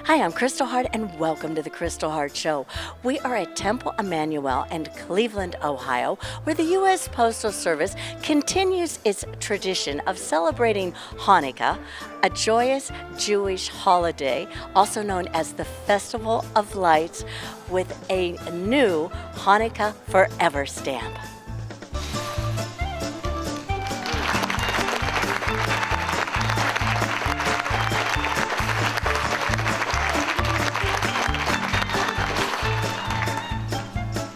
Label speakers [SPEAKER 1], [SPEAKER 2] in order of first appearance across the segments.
[SPEAKER 1] Hi, I'm Kristal Hart, and welcome to the Kristal Hart Show. We are at Temple Emmanuel in Cleveland, Ohio, where the U.S. Postal Service continues its tradition of celebrating Hanukkah, a joyous Jewish holiday, also known as the Festival of Lights, with a new Hanukkah Forever stamp.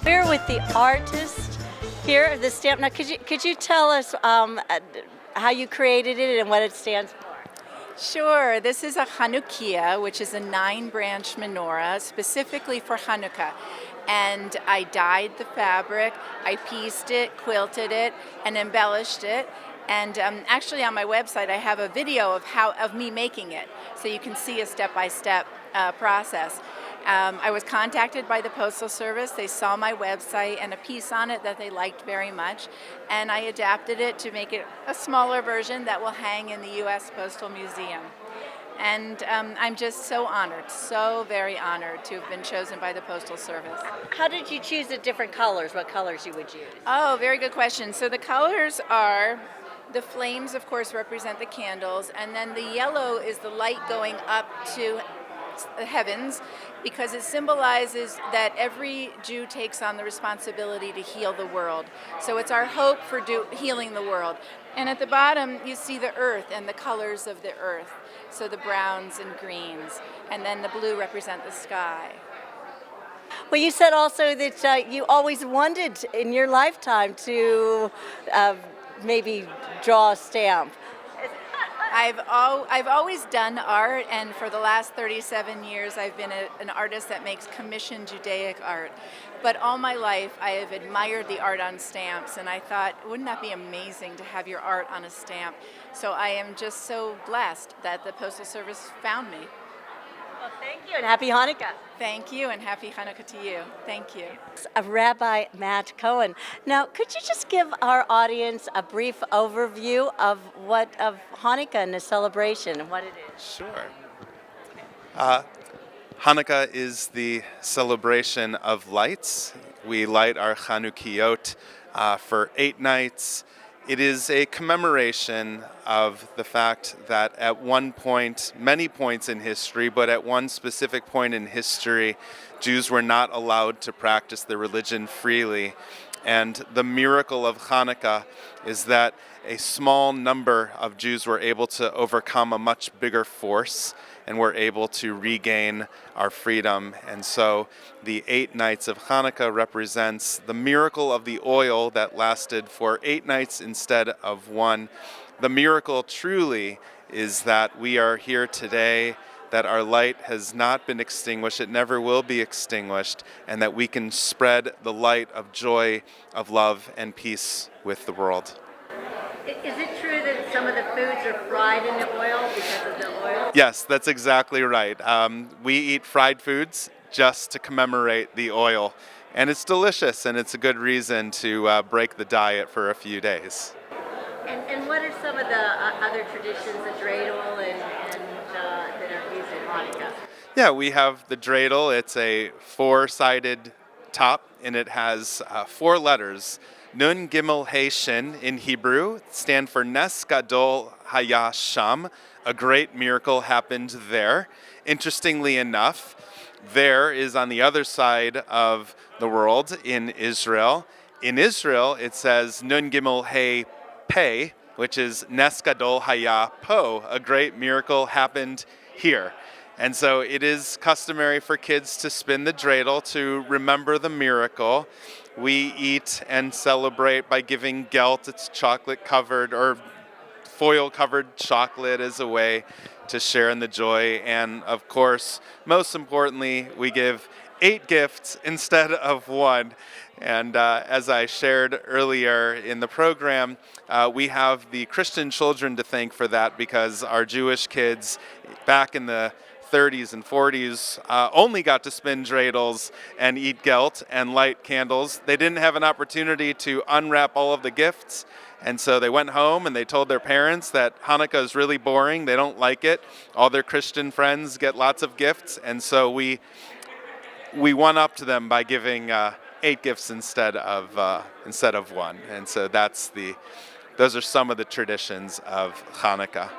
[SPEAKER 1] We're with the artist here of the stamp. Now, could you tell us how you created it and what it stands for?
[SPEAKER 2] Sure. This is a hanukiah, which is a 9-branch menorah specifically for Hanukkah. And I dyed the fabric, I pieced it, quilted it, and embellished it. And actually on my website I have a video of me making it, so you can see a step-by-step process. I was contacted by the Postal Service. They saw my website and a piece on it that they liked very much, and I adapted it to make it a smaller version that will hang in the U.S. Postal Museum. And I'm just so honored, so very honored to have been chosen by the Postal Service.
[SPEAKER 1] How did you choose the different colors? What colors you would use?
[SPEAKER 2] Oh, very good question. So the colors are, the flames, of course, represent the candles, and then the yellow is the light going up to the heavens, because it symbolizes that every Jew takes on the responsibility to heal the world. So it's our hope for healing the world. And at the bottom, you see the earth and the colors of the earth. So the browns and greens, and then the blue represent the sky.
[SPEAKER 1] Well, you said also that you always wanted in your lifetime to maybe draw a stamp.
[SPEAKER 2] I've always done art, and for the last 37 years I've been an artist that makes commissioned Judaic art. But all my life I have admired the art on stamps, and I thought, wouldn't that be amazing to have your art on a stamp? So I am just so blessed that the Postal Service found me.
[SPEAKER 1] Well, thank you, and happy Hanukkah.
[SPEAKER 2] Thank you, and happy Hanukkah to you. Thank you.
[SPEAKER 1] Rabbi Matt Cohen. Now, could you just give our audience a brief overview of Hanukkah and the celebration and what it is?
[SPEAKER 3] Sure. Hanukkah is the celebration of lights. We light our Hanukiyot for 8 nights. It is a commemoration of the fact that at one point, many points in history, but at one specific point in history, Jews were not allowed to practice their religion freely. And the miracle of Hanukkah is that a small number of Jews were able to overcome a much bigger force and were able to regain our freedom. And so the 8 nights of Hanukkah represents the miracle of the oil that lasted for 8 nights instead of 1. The miracle truly is that we are here today, that our light has not been extinguished, it never will be extinguished, and that we can spread the light of joy, of love, and peace with the world.
[SPEAKER 1] Is it true that some of the foods are fried in the oil because of the oil?
[SPEAKER 3] Yes, that's exactly right. We eat fried foods just to commemorate the oil, and it's delicious, and it's a good reason to break the diet for a few days.
[SPEAKER 1] And what are some of the other traditions, the dreidel that are used in Hanukkah?
[SPEAKER 3] Yeah, we have the dreidel. It's a 4-sided top, and it has 4 letters. Nun Gimel He Shin in Hebrew stand for Nes Gadol Haya Sham. A great miracle happened there. Interestingly enough, there is on the other side of the world in Israel. In Israel, it says Nun Gimel He Pei, which is Nes Gadol Haya Po. A great miracle happened here. And so it is customary for kids to spin the dreidel to remember the miracle. We eat and celebrate by giving gelt. It's chocolate-covered or foil-covered chocolate as a way to share in the joy. And of course, most importantly, we give 8 gifts instead of 1. And as I shared earlier in the program, we have the Christian children to thank for that, because our Jewish kids back in the 30s and 40s only got to spin dreidels and eat gelt and light candles. They didn't have an opportunity to unwrap all of the gifts, And so they went home and they told their parents that Hanukkah is really boring. They don't like it. All their Christian friends get lots of gifts. And so we one-upped to them by giving 8 gifts instead of one. And so those are some of the traditions of Hanukkah.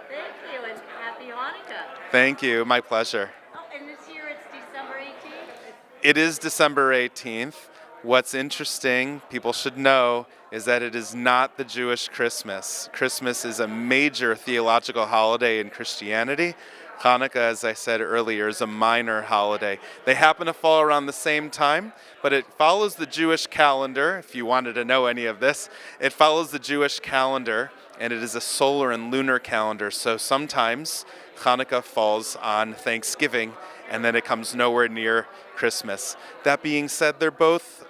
[SPEAKER 1] Thank you, and happy Hanukkah.
[SPEAKER 3] Thank you. My pleasure.
[SPEAKER 1] Oh, and this year it's December 18th?
[SPEAKER 3] It is December 18th. What's interesting, people should know, is that it is not the Jewish Christmas. Christmas is a major theological holiday in Christianity. Hanukkah, as I said earlier, is a minor holiday. They happen to fall around the same time, but it follows the Jewish calendar. If you wanted to know any of this, it follows the Jewish calendar, and it is a solar and lunar calendar. So sometimes Hanukkah falls on Thanksgiving, and then it comes nowhere near Christmas. That being said, they're both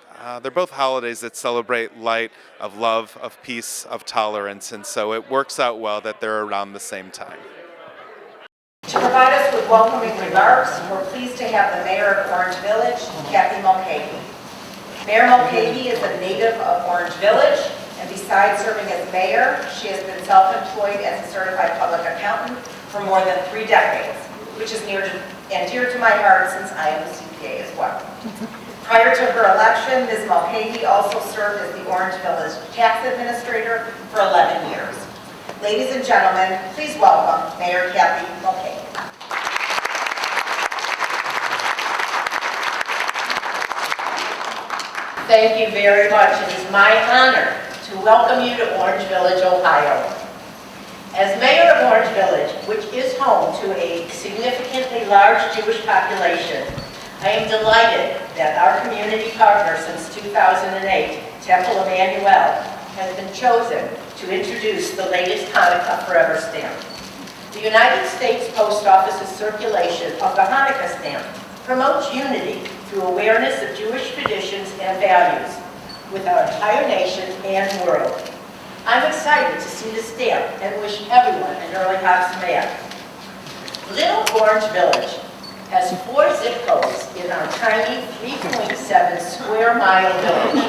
[SPEAKER 3] holidays that celebrate light, of love, of peace, of tolerance, and so it works out well that they're around the same time.
[SPEAKER 4] To provide us with welcoming remarks, we're pleased to have the Mayor of Orange Village, Kathy Mulcahy. Mayor Mulcahy is a native of Orange Village, and besides serving as mayor, she has been self-employed as a certified public accountant for more than 3 decades, which is near and dear to my heart since I am a CPA as well. Prior to her election, Ms. Mulcahy also served as the Orange Village Tax Administrator for 11 years. Ladies and gentlemen, please welcome Mayor Kathy Mulcahy. Thank you very much. It is my honor to welcome you to Orange Village, Ohio. As Mayor of Orange Village, which is home to a significantly large Jewish population, I am delighted that our community partner since 2008, Temple Emmanuel, has been chosen to introduce the latest Hanukkah Forever stamp. The United States Post Office's circulation of the Hanukkah stamp promotes unity through awareness of Jewish traditions and values with our entire nation and world. I'm excited to see the stamp and wish everyone an early Chag Sameach. Little Orange Village has 4 zip codes in our tiny 3.7 square mile village.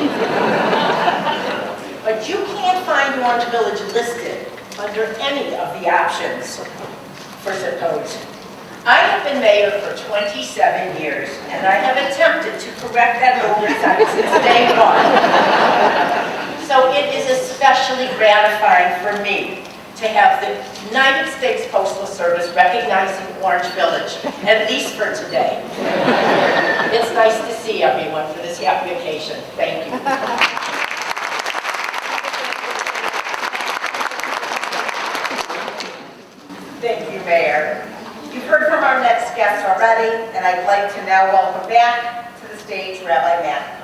[SPEAKER 4] But you can't find Orange Village listed under any of the options for zip codes. I have been mayor for 27 years, and I have attempted to correct that oversight since day one. So it is especially gratifying for me to have the United States Postal Service recognizing Orange Village, at least for today. It's nice to see everyone for this happy occasion. Thank you. Thank you, Mayor. You've heard from our next guest already, and I'd like to now welcome back to the stage Rabbi Matt.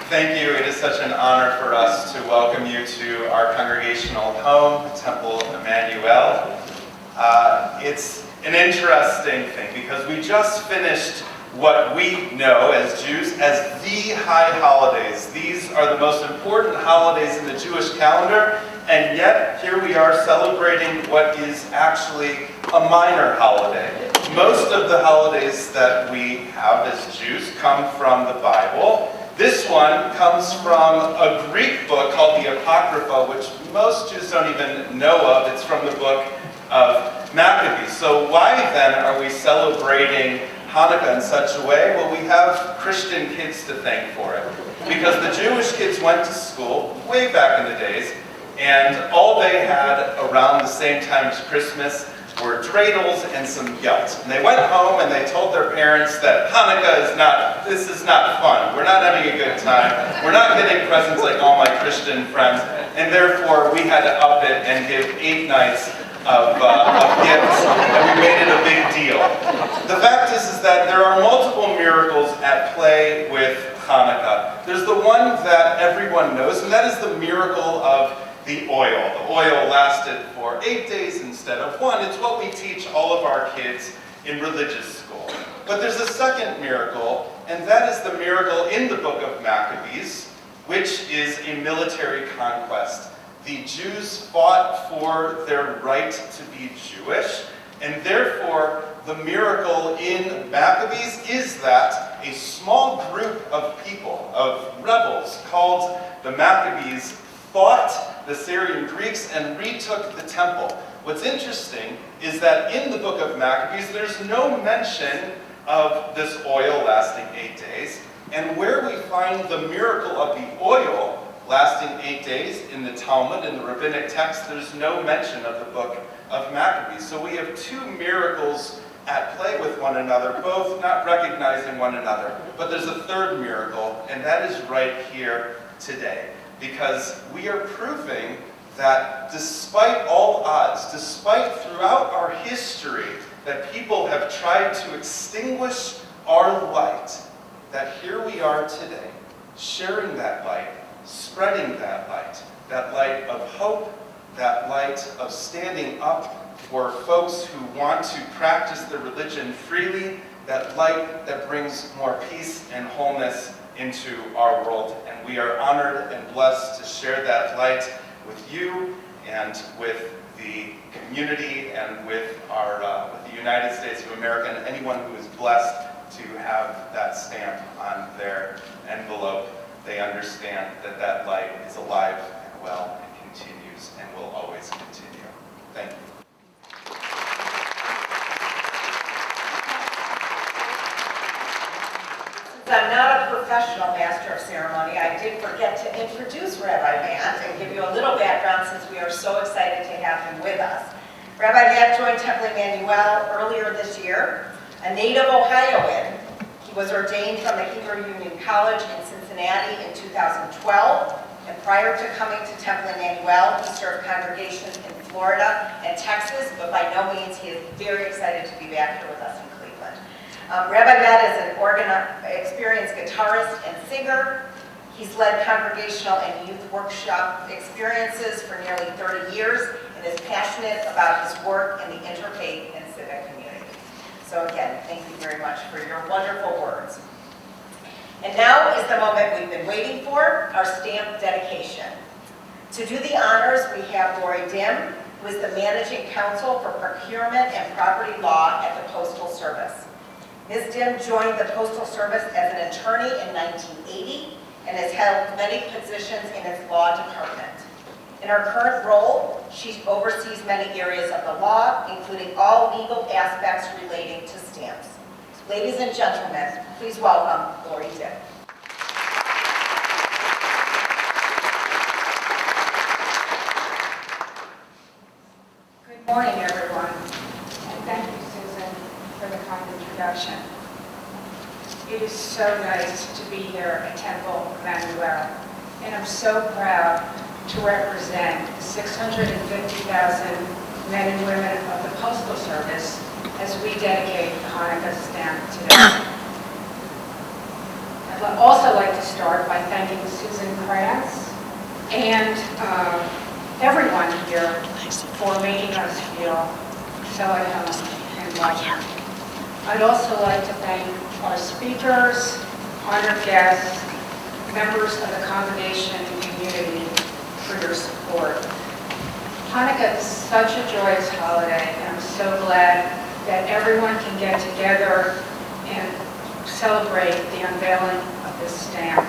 [SPEAKER 3] Thank you. It is such an honor for us to welcome you to our congregational home, Temple Emmanuel. It's an interesting thing because we just finished what we know as Jews as the high holidays. These are the most important holidays in the Jewish calendar, and yet here we are celebrating what is actually a minor holiday. Most of the holidays that we have as Jews come from the Bible. This one comes from a Greek book called the Apocrypha, which most Jews don't even know of. It's from the book of Maccabees. So why then are we celebrating Hanukkah in such a way? Well, we have Christian kids to thank for it. Because the Jewish kids went to school way back in the days, and all they had around the same time as Christmas were dreidels and some gelt. And they went home and they told their parents that Hanukkah this is not fun. We're not having a good time. We're not getting presents like all my Christian friends. And therefore, we had to up it and give 8 nights of gifts, and we made it a big deal. The fact is that there are multiple miracles at play with Hanukkah. There's the one that everyone knows, and that is the miracle of the oil. The oil lasted for 8 days instead of 1. It's what we teach all of our kids in religious school. But there's a second miracle, and that is the miracle in the book of Maccabees, which is a military conquest. The Jews fought for their right to be Jewish, and therefore the miracle in Maccabees is that a small group of people, of rebels called the Maccabees, fought the Syrian Greeks and retook the temple. What's interesting is that in the book of Maccabees, there's no mention of this oil lasting 8 days. And where we find the miracle of the oil lasting 8 days in the Talmud, in the rabbinic text, there's no mention of the book of Maccabees. So we have two miracles at play with one another, both not recognizing one another. But there's a third miracle, and that is right here today. Because we are proving that despite all odds, despite throughout our history that people have tried to extinguish our light, that here we are today, sharing that light, spreading that light of hope, that light of standing up for folks who want to practice their religion freely, that light that brings more peace and wholeness into our world. And we are honored and blessed to share that light with you and with the community and with the United States of America and anyone who is blessed to have that stamp on their envelope. They understand that that light is alive and well and continues and will always continue. Thank you.
[SPEAKER 4] I'm not a professional master of ceremony. I did forget to introduce Rabbi Matt and give you a little background since we are so excited to have him with us. Rabbi Matt joined Temple Emmanuel earlier this year, a native Ohioan. He was ordained from the Hebrew Union College in Cincinnati in 2012, and prior to coming to Temple Emmanuel, he served congregations in Florida and Texas, but by no means he is very excited to be back here with us in Cleveland. Rabbi Matt is an experienced guitarist and singer. He's led congregational and youth workshop experiences for nearly 30 years and is passionate about his work in the interfaith and civic community. So again, thank you very much for your wonderful words. And now is the moment we've been waiting for, our stamp dedication. To do the honors, we have Lori Dim, who is the Managing Counsel for Procurement and Property Law at the Postal Service. Ms. Dim joined the Postal Service as an attorney in 1980 and has held many positions in its law department. In her current role, she oversees many areas of the law, including all legal aspects relating to stamps. Ladies and gentlemen, please welcome Lori Dim.
[SPEAKER 5] Good morning, everyone, and thank you, Susan, for the kind introduction. It is so nice to be here at Temple Emmanuel, and I'm so proud to represent the 650,000 men and women of the Postal Service as we dedicate the Hanukkah stamp today. I'd also like to start by thanking Susan Krantz and everyone here for making us feel so at home and welcome. I'd also like to thank our speakers, honored guests, members of the congregation and community for your support. Hanukkah is such a joyous holiday, and I'm so glad that everyone can get together and celebrate the unveiling of this stamp.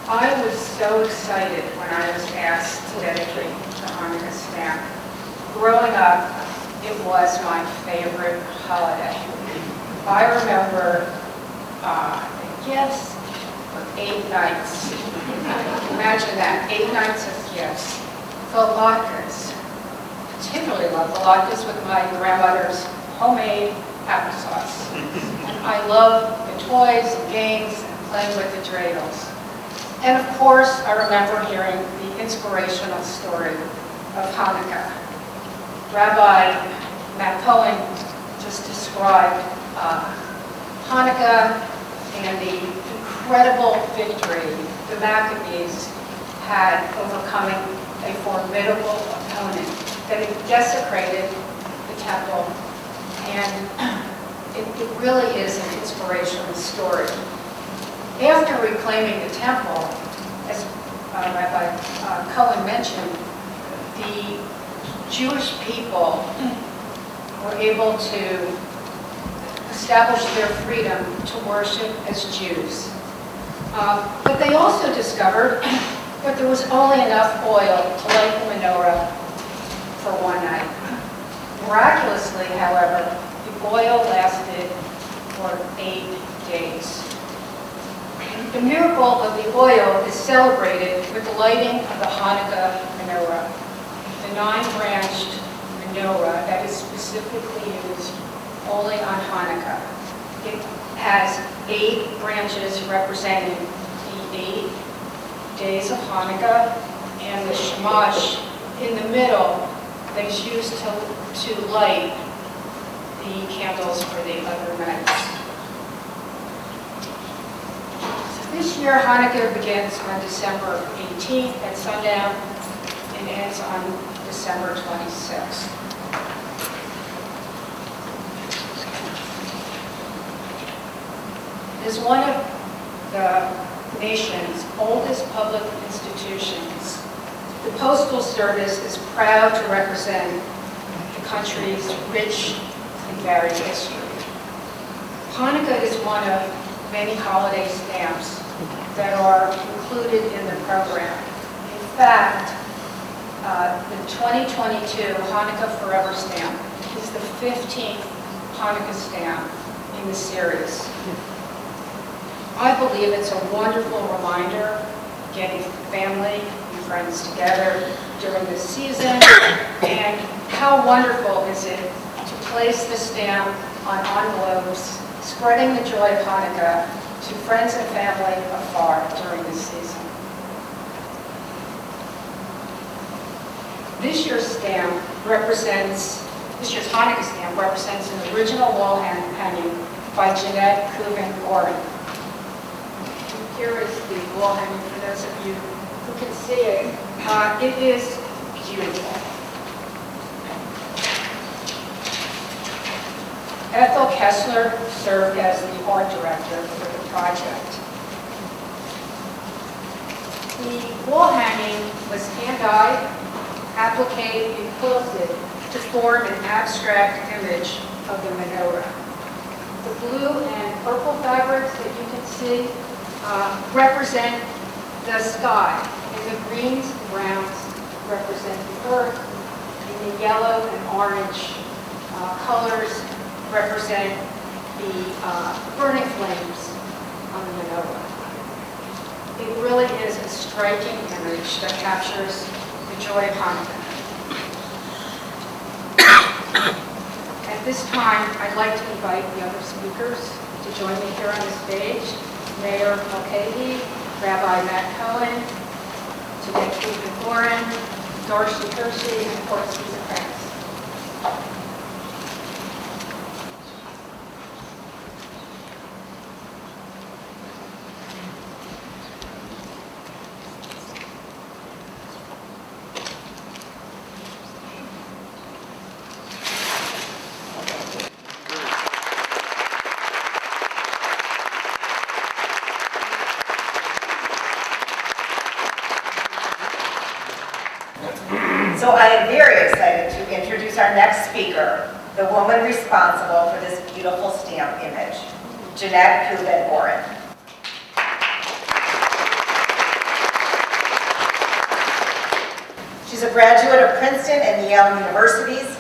[SPEAKER 5] I was so excited when I was asked to dedicate the Hanukkah stamp. Growing up, it was my favorite holiday. I remember the gifts for 8 nights. Imagine that, 8 nights of gifts. The latkes. Particularly love the latkes with my grandmother's homemade applesauce. And I love the toys and games and playing with the dreidels. And of course, I remember hearing the inspirational story of Hanukkah. Rabbi Matt Cohen just described Hanukkah and the incredible victory the Maccabees had overcoming a formidable opponent that had desecrated the temple. And it really is an inspirational story. After reclaiming the temple, as Rabbi Cohen mentioned, the Jewish people were able to established their freedom to worship as Jews. But they also discovered that there was only enough oil to light the menorah for one night. Miraculously, however, the oil lasted for 8 days. The miracle of the oil is celebrated with the lighting of the Hanukkah menorah, the 9-branched menorah that is specifically used only on Hanukkah. It has 8 branches representing the 8 days of Hanukkah, and the shamash in the middle that is used to light the candles for the other nights. This year, Hanukkah begins on December 18th at sundown and ends on December 26th. As one of the nation's oldest public institutions, the Postal Service is proud to represent the country's rich and varied history. Hanukkah is one of many holiday stamps that are included in the program. In fact, the 2022 Hanukkah Forever stamp is the 15th Hanukkah stamp in the series. I believe it's a wonderful reminder getting family and friends together during this season, and how wonderful is it to place the stamp on envelopes, spreading the joy of Hanukkah to friends and family afar during this season. This year's Hanukkah stamp represents an original wall hanging by Jeanette Coogan-Oren. Here is the wall hanging for those of you who can see it. It is beautiful. Ethel Kessler served as the art director for the project. The wall hanging was hand-dyed, appliqué, and quilted to form an abstract image of the menorah. The blue and purple fabrics that you can see represent the sky, and the greens and browns represent the earth, and the yellow and orange colors represent the burning flames on the menorah. It really is a striking image that captures the joy of Hanukkah. At this time, I'd like to invite the other speakers to join me here on the stage. Mayor Mulcahy, Rabbi Matt Cohen, Jeanette Coogan-Oren, Darcy Hershey, and of course, Lisa Krantz.
[SPEAKER 4] So I am very excited to introduce our next speaker, the woman responsible for this beautiful stamp image, Jeanette Coogan-Oren. She's a graduate of Princeton and Yale universities.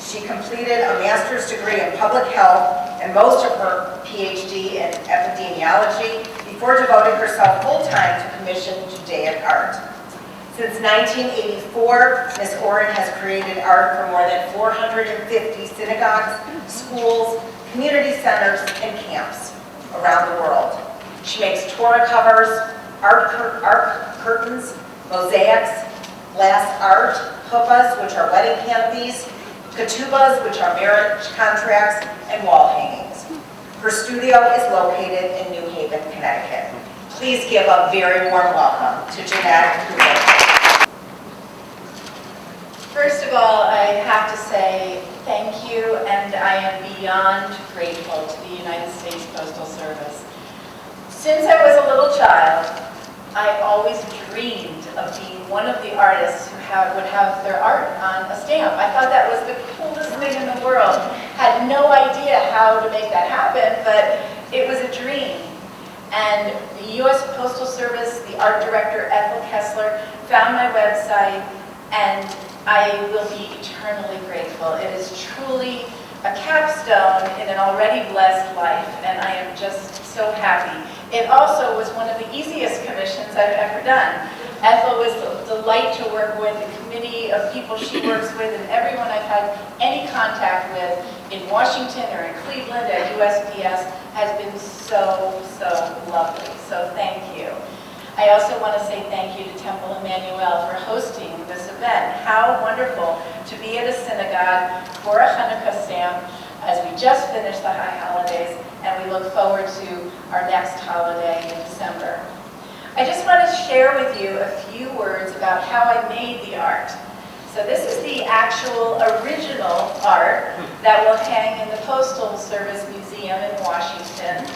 [SPEAKER 4] She completed a master's degree in public health and most of her PhD in epidemiology before devoting herself full-time to commission Judaic art. Since 1984, Ms. Oren has created art for more than 450 synagogues, schools, community centers, and camps around the world. She makes Torah covers, art curtains, mosaics, glass art, chuppahs, which are wedding canopies, ketubahs, which are marriage contracts, and wall hangings. Her studio is located in New Haven, Connecticut. Please give a very warm welcome to Jeanette Coogan.
[SPEAKER 2] First of all, I have to say thank you, and I am beyond grateful to the United States Postal Service. Since I was a little child, I always dreamed of being one of the artists who would have their art on a stamp. I thought that was the coolest thing in the world. had no idea how to make that happen, but it was a dream. And the U.S. Postal Service, the art director, Ethel Kessler, found my website, and I will be eternally grateful. It is truly a capstone in an already blessed life, and I am just so happy. It also was one of the easiest commissions I've ever done. Ethel was a delight to work with, the committee of people she works with, and everyone I've had any contact with in Washington or in Cleveland at USPS has been so, so lovely. So thank you. I also want to say thank you to Temple Emmanuel for hosting this event. How wonderful to be at a synagogue for a Hanukkah stamp as we just finished the high holidays, and we look forward to our next holiday in December. I just want to share with you a few words about how I made the art. So this is the actual original art that will hang in the Postal Service Museum in Washington.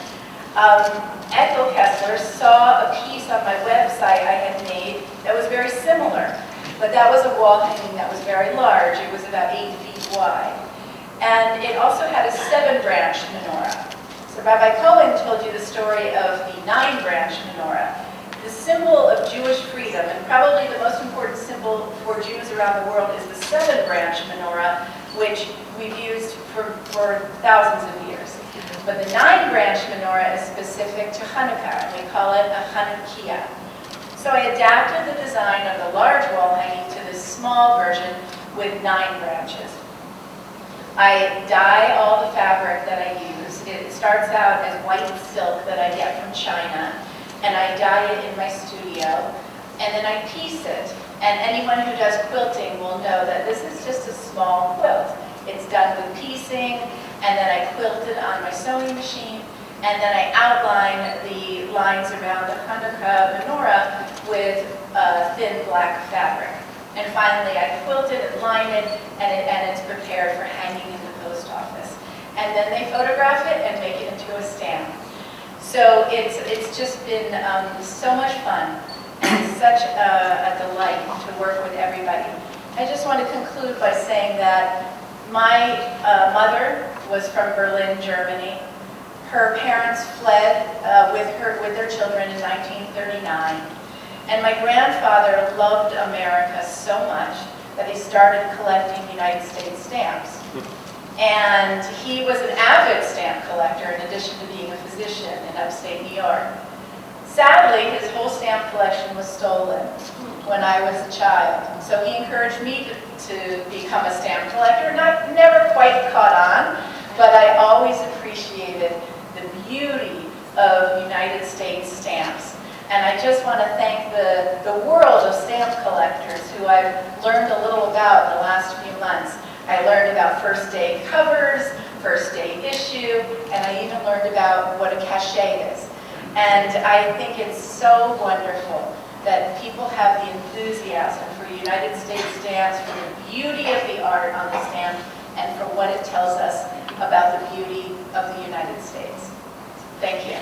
[SPEAKER 2] Ethel Kessler saw a piece on my website I had made that was very similar, but that was a wall hanging that was very large. It was about 8 feet wide. And it also had a 7-branch menorah. So Rabbi Cohen told you the story of the 9-branch menorah. The symbol of Jewish freedom, and probably the most important symbol for Jews around the world, is the 7-branch menorah, which we've used for thousands of years. But the 9-branch menorah is specific to Hanukkah, and we call it a hanukiah. So I adapted the design of the large wall hanging to this small version with 9 branches. I dye all the fabric that I use. It starts out as white silk that I get from China, and I dye it in my studio, and then I piece it. And anyone who does quilting will know that this is just a small quilt. It's done with piecing, and then I quilt it on my sewing machine, and then I outline the lines around the Hanukkah menorah with thin black fabric. And finally, I quilt it and line it, and it's prepared for hanging in the post office. And then they photograph it and make it into a stamp. So it's just been so much fun and such a delight to work with everybody. I just want to conclude by saying that my mother was from Berlin, Germany. Her parents fled with their children in 1939. And my grandfather loved America so much that he started collecting United States stamps. And he was an avid stamp collector in addition to being a physician in upstate New York. Sadly, his whole stamp collection was stolen when I was a child. So he encouraged me to become a stamp collector, and I never quite caught on, but I always appreciated the beauty of United States stamps. And I just want to thank the world of stamp collectors who I've learned a little about in the last few months. I learned about first day covers, first day issue, and I even learned about what a cachet is. And I think it's so wonderful that people have the enthusiasm for United States stamps, for the beauty of the art on the stamp, and for what it tells us about the beauty of the United States. Thank you.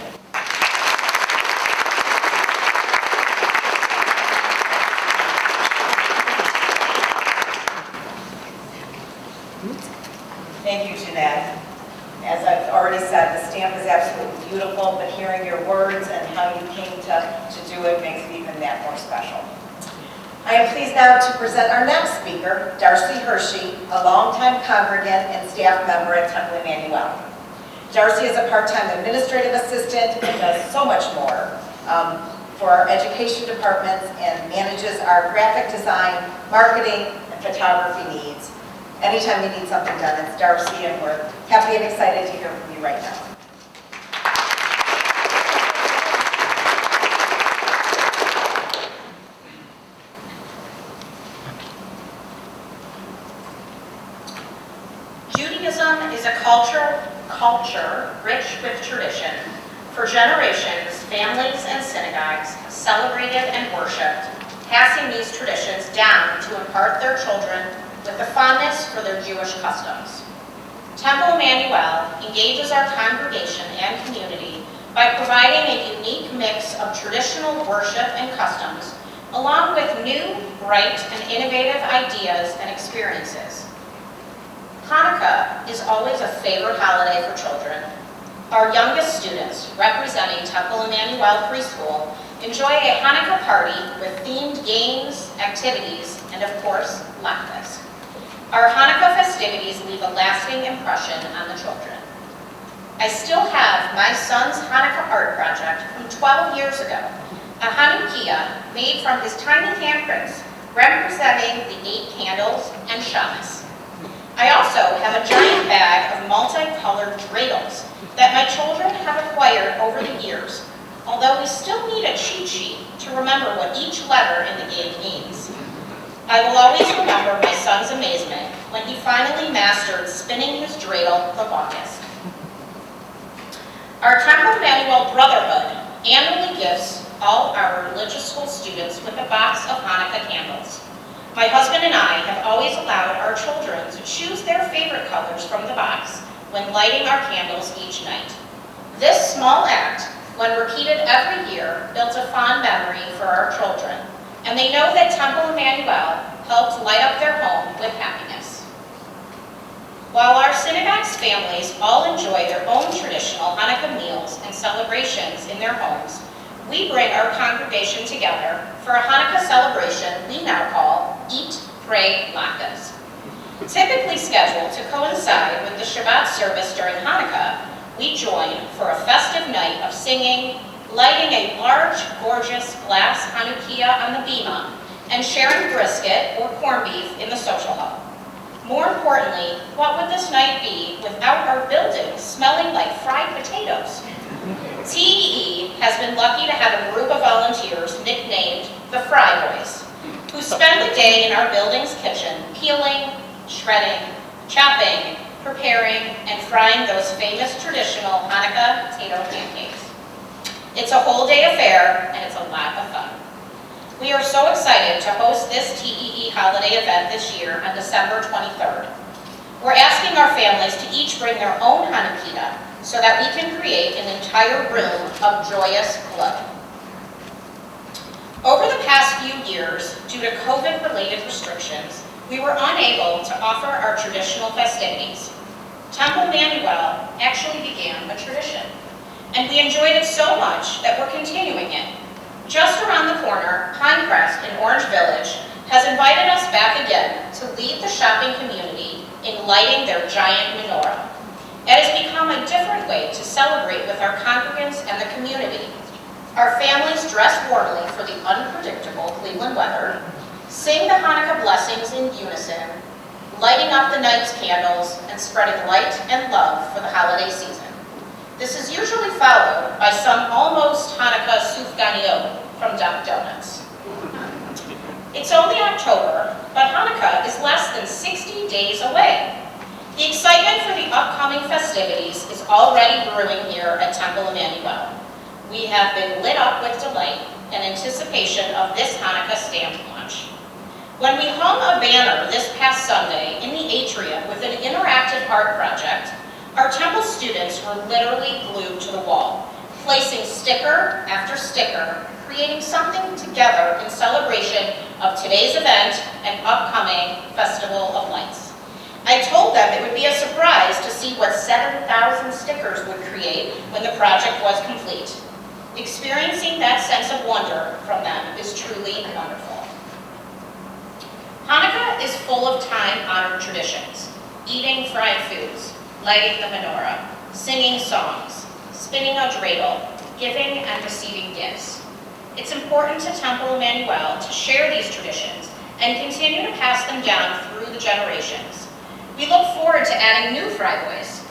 [SPEAKER 4] Thank you, Jeanette. As I've already said, the stamp is absolutely beautiful, but hearing your words and how you came to do it makes it even that more special. I am pleased now to present our next speaker, Darcy Hershey, a longtime congregant and staff member at Temple Emmanuel. Darcy is a part-time administrative assistant and does so much more for our education departments and manages our graphic design, marketing, and photography needs. Anytime you need something done, it's Darcy, and we're happy and excited to hear from you right now.
[SPEAKER 6] Judaism is a culture rich with tradition. For generations, families and synagogues celebrated and worshipped, passing these traditions down to impart their children with the fondness for their Jewish customs. Temple Emmanuel engages our congregation and community by providing a unique mix of traditional worship and customs, along with new, bright, and innovative ideas and experiences. Hanukkah is always a favorite holiday for children. Our youngest students, representing Temple Emmanuel Preschool, enjoy a Hanukkah party with themed games, activities, and of course, latkes. Our Hanukkah festivities leave a lasting impression on the children. I still have my son's Hanukkah art project from 12 years ago, a hanukiah made from his tiny handprints representing the 8 candles and shamash. I also have a giant bag of multicolored dreidels that my children have acquired over the years, although we still need a cheat sheet to remember what each letter in the game means. I will always remember my son's amazement when he finally mastered spinning his dreidel the longest. Our Temple Emmanuel Brotherhood annually gifts all our religious school students with a box of Hanukkah candles. My husband and I have always allowed our children to choose their favorite colors from the box when lighting our candles each night. This small act, when repeated every year, builds a fond memory for our children, and they know that Temple Emmanuel helped light up their home with happiness. While our synagogue's families all enjoy their own traditional Hanukkah meals and celebrations in their homes, we bring our congregation together for a Hanukkah celebration we now call Eat, Pray, Latkes. Typically scheduled to coincide with the Shabbat service during Hanukkah, we join for a festive night of singing, lighting a large, gorgeous glass hanukiah on the bima, and sharing brisket or corned beef in the social hall. More importantly, what would this night be without our building smelling like fried potatoes? TEE has been lucky to have a group of volunteers nicknamed the Fry Boys, who spend the day in our building's kitchen peeling, shredding, chopping, preparing, and frying those famous traditional Hanukkah potato pancakes. It's a whole day affair, and it's a lot of fun. We are so excited to host this TEE holiday event this year on December 23rd. We're asking our families to each bring their own hanukiah so that we can create an entire room of joyous glow. Over the past few years, due to COVID-related restrictions, we were unable to offer our traditional festivities. Temple Emmanuel actually began a tradition, and we enjoyed it so much that we're continuing it. Just around the corner, Pinecrest in Orange Village has invited us back again to lead the shopping community in lighting their giant menorah. It has become a different way to celebrate with our congregants and the community. Our families dress warmly for the unpredictable Cleveland weather, sing the Hanukkah blessings in unison, lighting up the night's candles, and spreading light and love for the holiday season. This is usually followed by some almost Hanukkah soufganiyot from Dunkin' Donuts. It's only October, but Hanukkah is less than 60 days away. The excitement for the upcoming festivities is already brewing here at Temple Emmanuel. We have been lit up with delight in anticipation of this Hanukkah stamp launch. When we hung a banner this past Sunday in the atrium with an interactive art project, our Temple students were literally glued to the wall, placing sticker after sticker, creating something together in celebration of today's event and upcoming Festival of Lights. I told them it would be a surprise to see what 7,000 stickers would create when the project was complete. Experiencing that sense of wonder from them is truly wonderful. Hanukkah is full of time-honored traditions: eating fried foods, lighting the menorah, singing songs, spinning a dreidel, giving and receiving gifts. It's important to Temple Emmanuel to share these traditions and continue to pass them down through the generations. We look forward to adding new Fry Boys,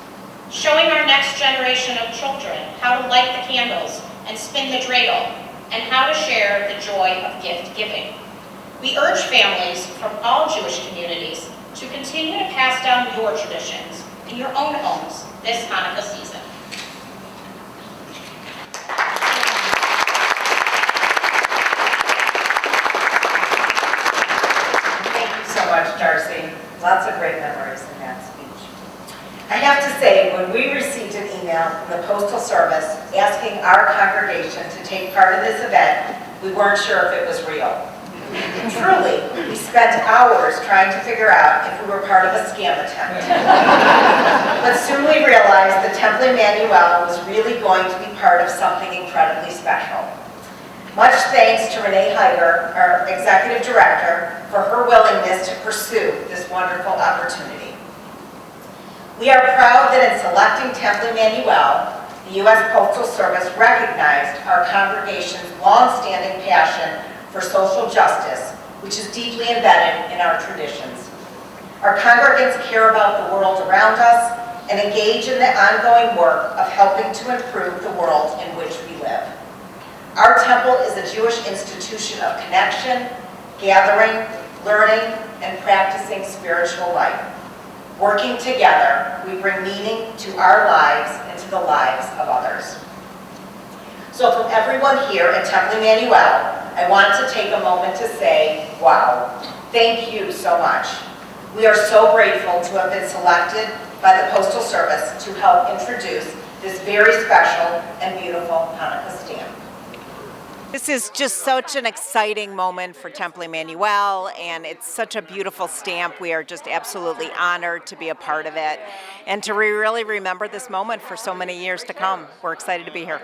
[SPEAKER 6] showing our next generation of children how to light the candles and spin the dreidel, and how to share the joy of gift giving. We urge families from all Jewish communities to continue to pass down your traditions in your own homes this Hanukkah season.
[SPEAKER 7] Thank you so much, Darcy. Lots of great memories in that speech. I have to say, when we received an email from the Postal Service asking our congregation to take part in this event, we weren't sure if it was real. Truly, we spent hours trying to figure out if we were part of a scam attempt. But soon we realized the Temple Emmanuel was really going to be part of something incredibly special. Much thanks to Renee Heiger, our Executive Director, for her willingness to pursue this wonderful opportunity. We are proud that in selecting Temple Emmanuel, the U.S. Postal Service recognized our congregation's long-standing passion for social justice, which is deeply embedded in our traditions. Our congregants care about the world around us and engage in the ongoing work of helping to improve the world in which we live. Our temple is a Jewish institution of connection, gathering, learning, and practicing spiritual life. Working together, we bring meaning to our lives and to the lives of others. So from everyone here at Temple Emmanuel, I want to take a moment to say, wow, thank you so much. We are so grateful to have been selected by the Postal Service to help introduce this very special and beautiful Hanukkah stamp.
[SPEAKER 8] This is just such an exciting moment for Temple Emmanuel, and it's such a beautiful stamp. We are just absolutely honored to be a part of it and to really remember this moment for so many years to come. We're excited to be here.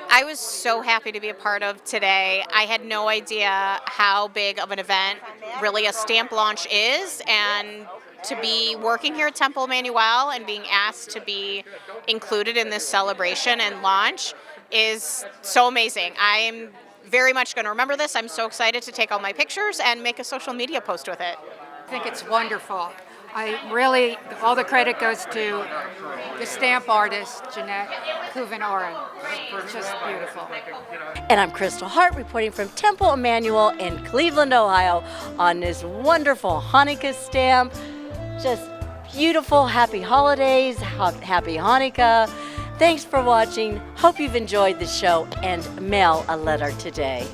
[SPEAKER 9] I was so happy to be a part of today. I had no idea how big of an event really a stamp launch is, and to be working here at Temple Emmanuel and being asked to be included in this celebration and launch is so amazing. I am very much going to remember this. I'm so excited to take all my pictures and make a social media post with it.
[SPEAKER 5] I think it's wonderful. All the credit goes to the stamp artist, Jeanette Kuvan-Oren. It's just beautiful.
[SPEAKER 1] And I'm Kristal Hart reporting from Temple Emmanuel in Cleveland, Ohio on this wonderful Hanukkah stamp. Just beautiful, happy holidays, happy Hanukkah. Thanks for watching. Hope you've enjoyed the show and mail a letter today.